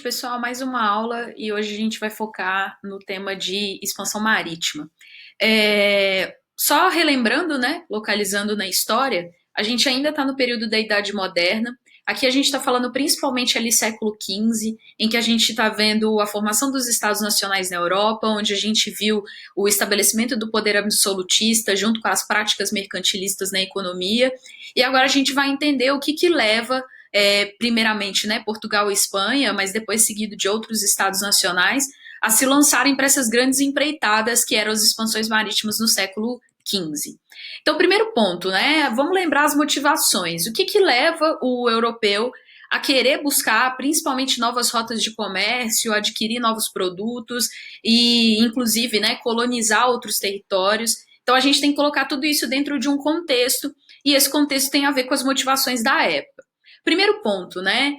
noite, pessoal. Mais uma aula e hoje a gente vai focar no tema de expansão marítima. Só relembrando, né, localizando na história, a gente ainda está no período da Idade Moderna. Aqui a gente está falando principalmente ali século XV, em que a gente está vendo a formação dos Estados Nacionais na Europa, onde a gente viu o estabelecimento do poder absolutista junto com as práticas mercantilistas na economia. E agora a gente vai entender o que leva primeiramente, né, Portugal e Espanha, mas depois seguido de outros estados nacionais, a se lançarem para essas grandes empreitadas que eram as expansões marítimas no século XV. Então, primeiro ponto, né, vamos lembrar as motivações. O que leva o europeu a querer buscar principalmente novas rotas de comércio, adquirir novos produtos e, inclusive, né, colonizar outros territórios. Então, a gente tem que colocar tudo isso dentro de um contexto, e esse contexto tem a ver com as motivações da época. Primeiro ponto, né?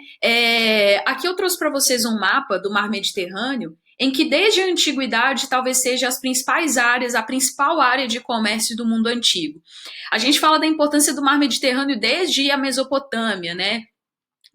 Aqui eu trouxe para vocês um mapa do Mar Mediterrâneo, em que desde a antiguidade talvez seja as principais áreas, a principal área de comércio do mundo antigo. A gente fala da importância do Mar Mediterrâneo desde a Mesopotâmia, né?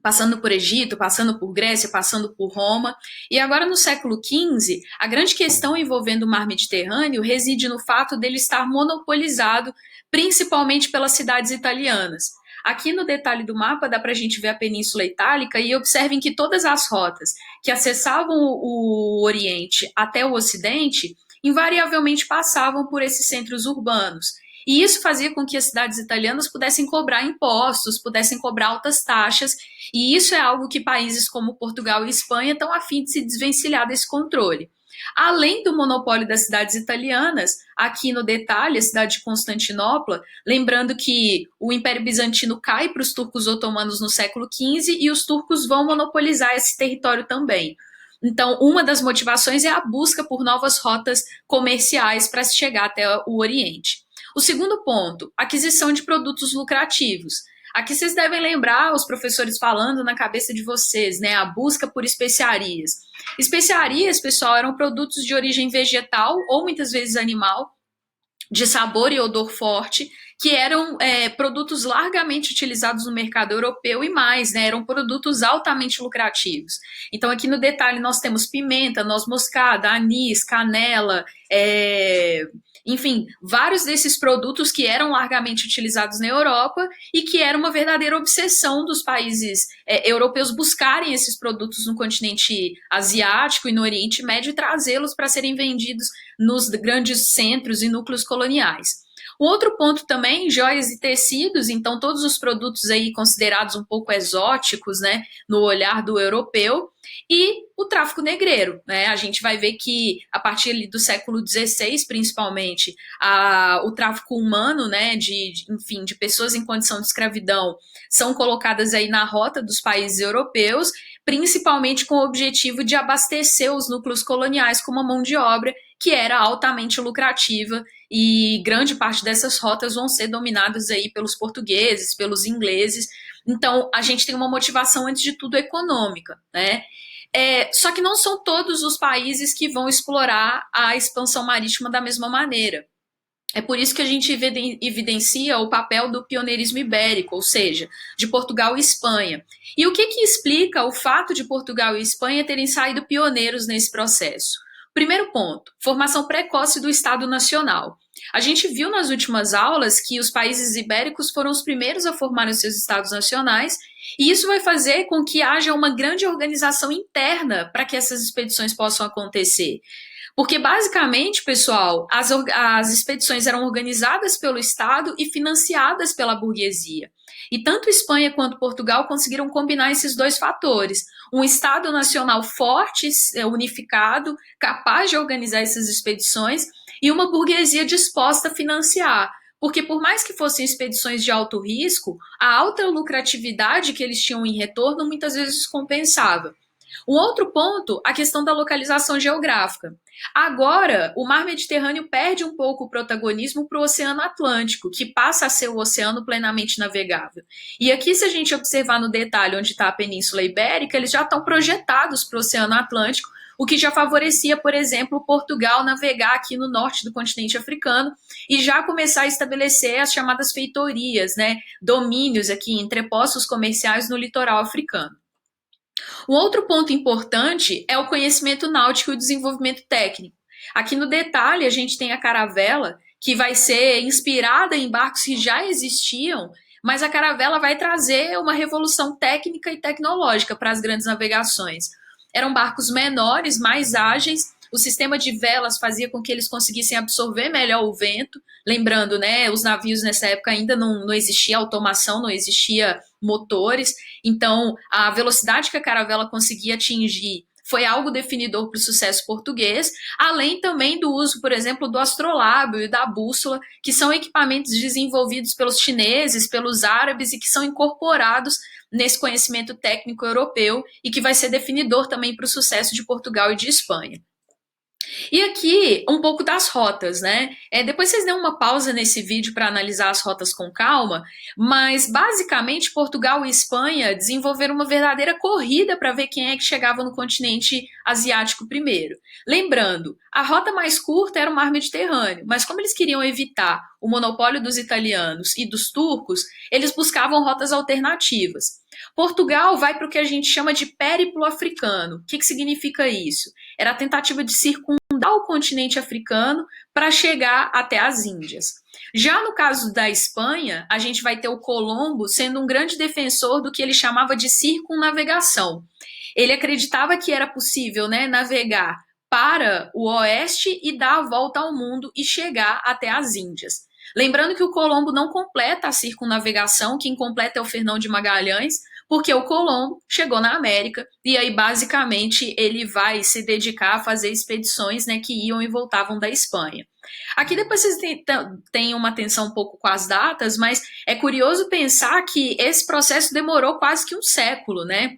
Passando por Egito, passando por Grécia, passando por Roma. E agora, no século XV, a grande questão envolvendo o Mar Mediterrâneo reside no fato dele estar monopolizado principalmente pelas cidades italianas. Aqui no detalhe do mapa dá para a gente ver a Península Itálica e observem que todas as rotas que acessavam o Oriente até o Ocidente invariavelmente passavam por esses centros urbanos. E isso fazia com que as cidades italianas pudessem cobrar impostos, pudessem cobrar altas taxas, e isso é algo que países como Portugal e Espanha estão a fim de se desvencilhar desse controle. Além do monopólio das cidades italianas, aqui no detalhe, a cidade de Constantinopla, lembrando que o Império Bizantino cai para os turcos otomanos no século XV e os turcos vão monopolizar esse território também. Então, uma das motivações é a busca por novas rotas comerciais para se chegar até o Oriente. O segundo ponto, aquisição de produtos lucrativos. Aqui vocês devem lembrar os professores falando na cabeça de vocês, né? A busca por especiarias. Especiarias, pessoal, eram produtos de origem vegetal ou muitas vezes animal, de sabor e odor forte, que eram produtos largamente utilizados no mercado europeu e mais, né, eram produtos altamente lucrativos. Então, aqui no detalhe, nós temos pimenta, noz moscada, anis, canela, enfim, vários desses produtos que eram largamente utilizados na Europa e que era uma verdadeira obsessão dos países europeus buscarem esses produtos no continente asiático e no Oriente Médio e trazê-los para serem vendidos nos grandes centros e núcleos coloniais. Um outro ponto também, joias e tecidos, então todos os produtos aí considerados um pouco exóticos, né, no olhar do europeu, e o tráfico negreiro, né, a gente vai ver que a partir ali do século XVI, principalmente, o tráfico humano, né, enfim, de pessoas em condição de escravidão, são colocadas aí na rota dos países europeus, principalmente com o objetivo de abastecer os núcleos coloniais com uma mão de obra que era altamente lucrativa, e grande parte dessas rotas vão ser dominadas aí pelos portugueses, pelos ingleses. Então, a gente tem uma motivação, antes de tudo, econômica, né? Só que não são todos os países que vão explorar a expansão marítima da mesma maneira. É por isso que a gente evidencia o papel do pioneirismo ibérico, ou seja, de Portugal e Espanha. E o que explica o fato de Portugal e Espanha terem saído pioneiros nesse processo? Primeiro ponto, formação precoce do Estado Nacional. A gente viu nas últimas aulas que os países ibéricos foram os primeiros a formar os seus estados nacionais, e isso vai fazer com que haja uma grande organização interna para que essas expedições possam acontecer. Porque, basicamente, pessoal, as expedições eram organizadas pelo Estado e financiadas pela burguesia. E tanto Espanha quanto Portugal conseguiram combinar esses dois fatores. Um Estado nacional forte, unificado, capaz de organizar essas expedições, e uma burguesia disposta a financiar. Porque, por mais que fossem expedições de alto risco, a alta lucratividade que eles tinham em retorno muitas vezes compensava. Um outro ponto, a questão da localização geográfica. Agora, o Mar Mediterrâneo perde um pouco o protagonismo para o Oceano Atlântico, que passa a ser o oceano plenamente navegável. E aqui, se a gente observar no detalhe onde está a Península Ibérica, eles já estão projetados para o Oceano Atlântico, o que já favorecia, por exemplo, Portugal navegar aqui no norte do continente africano e já começar a estabelecer as chamadas feitorias, né, domínios aqui, entrepostos comerciais no litoral africano. Um outro ponto importante é o conhecimento náutico e o desenvolvimento técnico. Aqui no detalhe, a gente tem a caravela, que vai ser inspirada em barcos que já existiam, mas a caravela vai trazer uma revolução técnica e tecnológica para as grandes navegações. Eram barcos menores, mais ágeis, o sistema de velas fazia com que eles conseguissem absorver melhor o vento. Lembrando, né, os navios nessa época ainda não existia automação, não existia motores, então a velocidade que a caravela conseguia atingir foi algo definidor para o sucesso português, além também do uso, por exemplo, do astrolábio e da bússola, que são equipamentos desenvolvidos pelos chineses, pelos árabes e que são incorporados nesse conhecimento técnico europeu e que vai ser definidor também para o sucesso de Portugal e de Espanha. E aqui, um pouco das rotas, né? Depois vocês dêem uma pausa nesse vídeo para analisar as rotas com calma, mas basicamente Portugal e Espanha desenvolveram uma verdadeira corrida para ver quem é que chegava no continente asiático primeiro. Lembrando, a rota mais curta era o Mar Mediterrâneo, mas como eles queriam evitar o monopólio dos italianos e dos turcos, eles buscavam rotas alternativas. Portugal vai para o que a gente chama de périplo africano. O que significa isso? Era a tentativa de circundar o continente africano para chegar até as Índias. Já no caso da Espanha, a gente vai ter o Colombo sendo um grande defensor do que ele chamava de circunnavegação. Ele acreditava que era possível, né, navegar para o oeste e dar a volta ao mundo e chegar até as Índias. Lembrando que o Colombo não completa a circunnavegação, quem completa é o Fernão de Magalhães, porque o Colombo chegou na América e aí basicamente ele vai se dedicar a fazer expedições, né, que iam e voltavam da Espanha. Aqui depois vocês têm uma atenção um pouco com as datas, mas é curioso pensar que esse processo demorou quase que um século, né?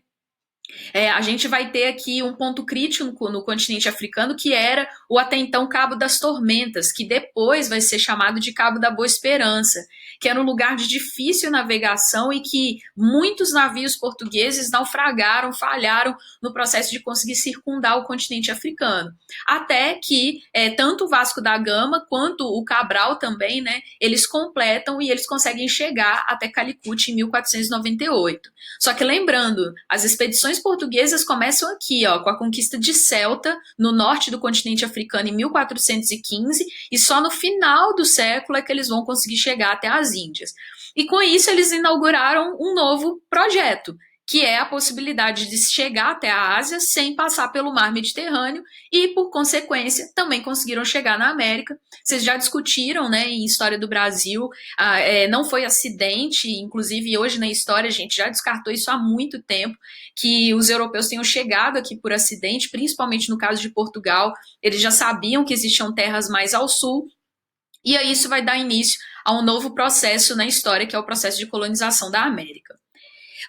A gente vai ter aqui um ponto crítico no continente africano, que era o até então Cabo das Tormentas, que depois vai ser chamado de Cabo da Boa Esperança, que era um lugar de difícil navegação e que muitos navios portugueses naufragaram, falharam no processo de conseguir circundar o continente africano. Até que tanto o Vasco da Gama quanto o Cabral também, né, eles completam e eles conseguem chegar até Calicut em 1498. Só que lembrando, as expedições portuguesas começam aqui, ó, com a conquista de Celta, no norte do continente africano, em 1415, e só no final do século é que eles vão conseguir chegar até as Índias. E com isso eles inauguraram um novo projeto, que é a possibilidade de chegar até a Ásia sem passar pelo mar Mediterrâneo e, por consequência, também conseguiram chegar na América. Vocês já discutiram, né, em História do Brasil, não foi acidente, inclusive hoje na história a gente já descartou isso há muito tempo, que os europeus tenham chegado aqui por acidente, principalmente no caso de Portugal, eles já sabiam que existiam terras mais ao sul, e aí isso vai dar início a um novo processo na história, que é o processo de colonização da América.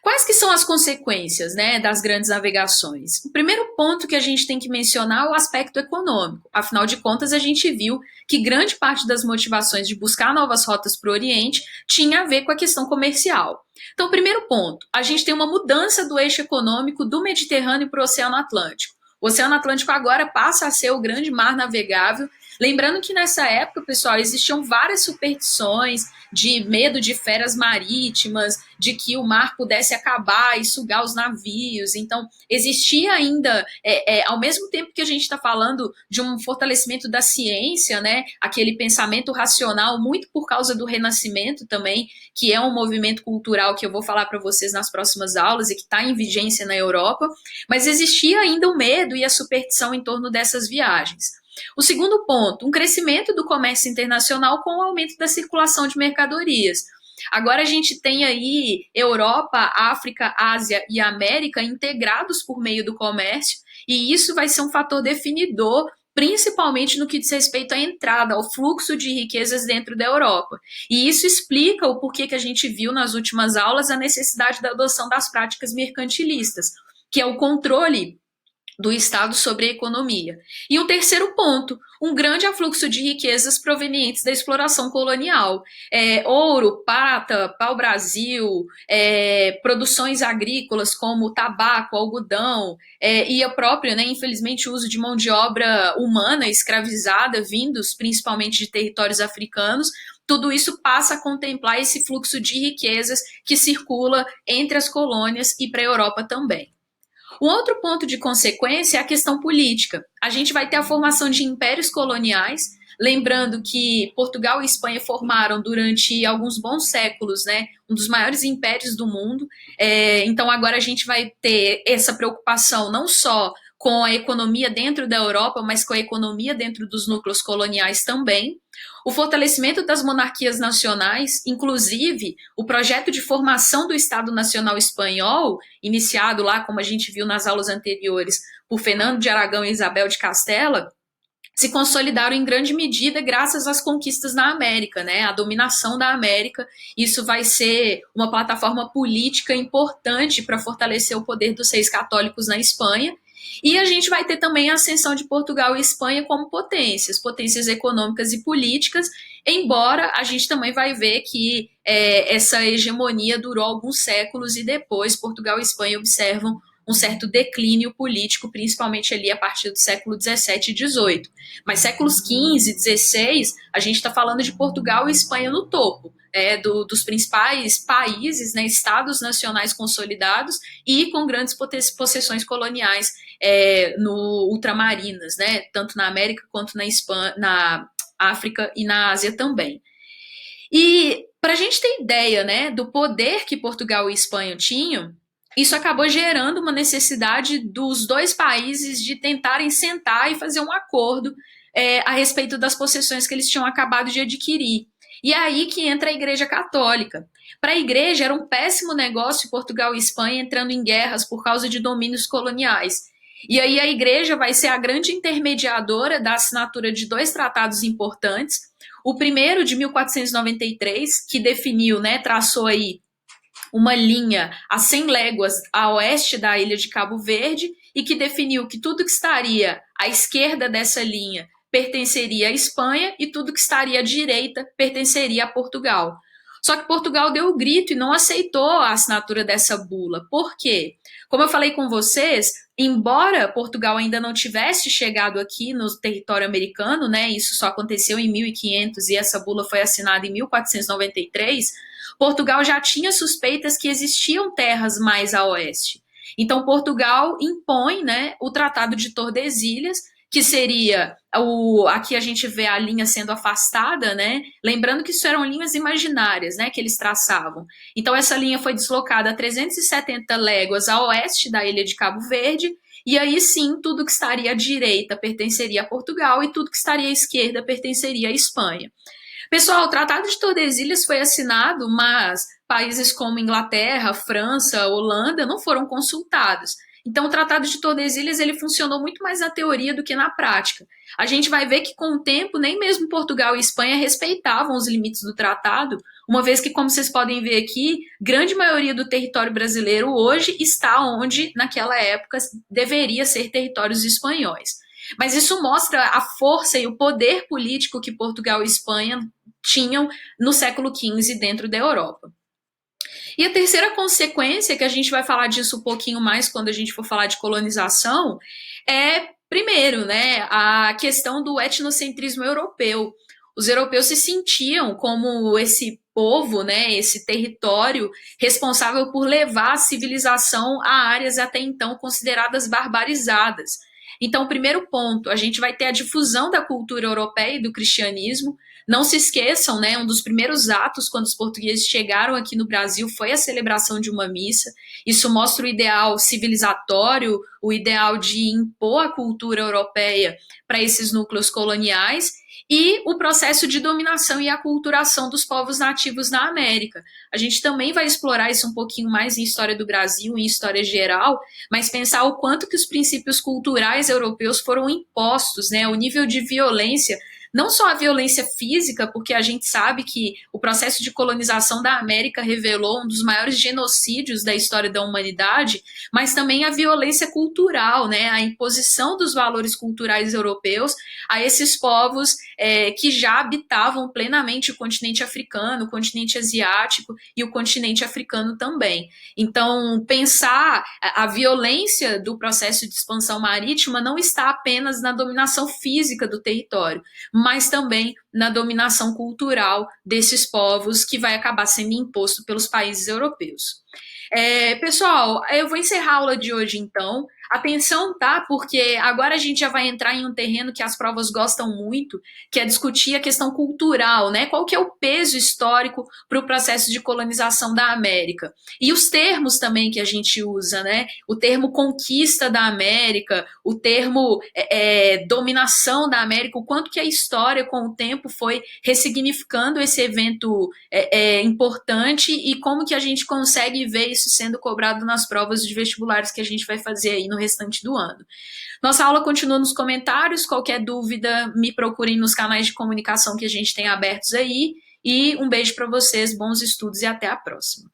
Quais que são as consequências, né, das grandes navegações? O primeiro ponto que a gente tem que mencionar é o aspecto econômico. Afinal de contas, a gente viu que grande parte das motivações de buscar novas rotas para o Oriente tinha a ver com a questão comercial. Então, primeiro ponto, a gente tem uma mudança do eixo econômico do Mediterrâneo para o Oceano Atlântico. O Oceano Atlântico agora passa a ser o grande mar navegável. Lembrando que nessa época, pessoal, existiam várias superstições de medo de feras marítimas, de que o mar pudesse acabar e sugar os navios. Então, existia ainda, ao mesmo tempo que a gente está falando de um fortalecimento da ciência, né, aquele pensamento racional, muito por causa do Renascimento também, que é um movimento cultural que eu vou falar para vocês nas próximas aulas e que está em vigência na Europa, mas existia ainda o medo e a superstição em torno dessas viagens. O segundo ponto, um crescimento do comércio internacional com o aumento da circulação de mercadorias. Agora a gente tem aí Europa, África, Ásia e América integrados por meio do comércio, e isso vai ser um fator definidor, principalmente no que diz respeito à entrada, ao fluxo de riquezas dentro da Europa. E isso explica o porquê que a gente viu nas últimas aulas a necessidade da adoção das práticas mercantilistas, que é o controle do Estado sobre a economia. E um terceiro ponto, um grande afluxo de riquezas provenientes da exploração colonial. Ouro, prata, pau-brasil, produções agrícolas como tabaco, algodão, e a própria, né, infelizmente, o uso de mão de obra humana escravizada, vindos principalmente de territórios africanos. Tudo isso passa a contemplar esse fluxo de riquezas que circula entre as colônias e para a Europa também. Um outro ponto de consequência é a questão política. A gente vai ter a formação de impérios coloniais, lembrando que Portugal e Espanha formaram durante alguns bons séculos, né, um dos maiores impérios do mundo. Então agora a gente vai ter essa preocupação não só com a economia dentro da Europa, mas com a economia dentro dos núcleos coloniais também. O fortalecimento das monarquias nacionais, inclusive o projeto de formação do Estado Nacional Espanhol, iniciado lá, como a gente viu nas aulas anteriores, por Fernando de Aragão e Isabel de Castela, se consolidaram em grande medida graças às conquistas na América, né? A dominação da América. Isso vai ser uma plataforma política importante para fortalecer o poder dos reis católicos na Espanha. E a gente vai ter também a ascensão de Portugal e Espanha como potências econômicas e políticas, embora a gente também vai ver que essa hegemonia durou alguns séculos e depois Portugal e Espanha observam um certo declínio político, principalmente ali a partir do século XVII e XVIII. Mas séculos XV, XVI, a gente está falando de Portugal e Espanha no topo, dos principais países, né, estados nacionais consolidados e com grandes possessões coloniais no ultramarinas, né, tanto na América quanto na Espanha, na África e na Ásia também. E para a gente ter ideia, né, do poder que Portugal e Espanha tinham, isso acabou gerando uma necessidade dos dois países de tentarem sentar e fazer um acordo a respeito das possessões que eles tinham acabado de adquirir. E é aí que entra a Igreja Católica. Para a Igreja era um péssimo negócio Portugal e Espanha entrando em guerras por causa de domínios coloniais. E aí a Igreja vai ser a grande intermediadora da assinatura de dois tratados importantes. O primeiro, de 1493, que definiu, né, traçou aí uma linha a 100 léguas a oeste da ilha de Cabo Verde e que definiu que tudo que estaria à esquerda dessa linha pertenceria à Espanha e tudo que estaria à direita pertenceria a Portugal. Só que Portugal deu o grito e não aceitou a assinatura dessa bula. Por quê? Como eu falei com vocês, embora Portugal ainda não tivesse chegado aqui no território americano, né, isso só aconteceu em 1500 e essa bula foi assinada em 1493, Portugal já tinha suspeitas que existiam terras mais a oeste. Então Portugal impõe, né, o Tratado de Tordesilhas, que seria aqui a gente vê a linha sendo afastada, né? Lembrando que isso eram linhas imaginárias, né, que eles traçavam. Então essa linha foi deslocada a 370 léguas a oeste da ilha de Cabo Verde, e aí sim tudo que estaria à direita pertenceria a Portugal e tudo que estaria à esquerda pertenceria à Espanha. Pessoal, o Tratado de Tordesilhas foi assinado, mas países como Inglaterra, França, Holanda não foram consultados. Então, o Tratado de Tordesilhas ele funcionou muito mais na teoria do que na prática. A gente vai ver que, com o tempo, nem mesmo Portugal e Espanha respeitavam os limites do tratado, uma vez que, como vocês podem ver aqui, grande maioria do território brasileiro hoje está onde, naquela época, deveria ser territórios espanhóis. Mas isso mostra a força e o poder político que Portugal e Espanha tinham no século XV dentro da Europa. E a terceira consequência, que a gente vai falar disso um pouquinho mais quando a gente for falar de colonização, é, primeiro, né, a questão do etnocentrismo europeu. Os europeus se sentiam como esse povo, né, esse território responsável por levar a civilização a áreas até então consideradas barbarizadas. Então, primeiro ponto, a gente vai ter a difusão da cultura europeia e do cristianismo. Não se esqueçam, né, um dos primeiros atos quando os portugueses chegaram aqui no Brasil foi a celebração de uma missa. Isso mostra o ideal civilizatório, o ideal de impor a cultura europeia para esses núcleos coloniais e o processo de dominação e aculturação dos povos nativos na América. A gente também vai explorar isso um pouquinho mais em História do Brasil, em História Geral, mas pensar o quanto que os princípios culturais europeus foram impostos, né, o nível de violência, não só a violência física, porque a gente sabe que o processo de colonização da América revelou um dos maiores genocídios da história da humanidade, mas também a violência cultural, né, a imposição dos valores culturais europeus a esses povos que já habitavam plenamente o continente africano, o continente asiático e o continente africano também. Então, pensar a violência do processo de expansão marítima não está apenas na dominação física do território, mas também na dominação cultural desses povos que vai acabar sendo imposto pelos países europeus. Pessoal, eu vou encerrar a aula de hoje então. Atenção, tá? Porque agora a gente já vai entrar em um terreno que as provas gostam muito, que é discutir a questão cultural, né? Qual que é o peso histórico para o processo de colonização da América? E os termos também que a gente usa, né? O termo conquista da América, o termo dominação da América, o quanto que a história com o tempo foi ressignificando esse evento importante e como que a gente consegue ver isso sendo cobrado nas provas de vestibulares que a gente vai fazer aí no restante do ano. Nossa aula continua nos comentários, qualquer dúvida me procurem nos canais de comunicação que a gente tem abertos aí e um beijo para vocês, bons estudos e até a próxima.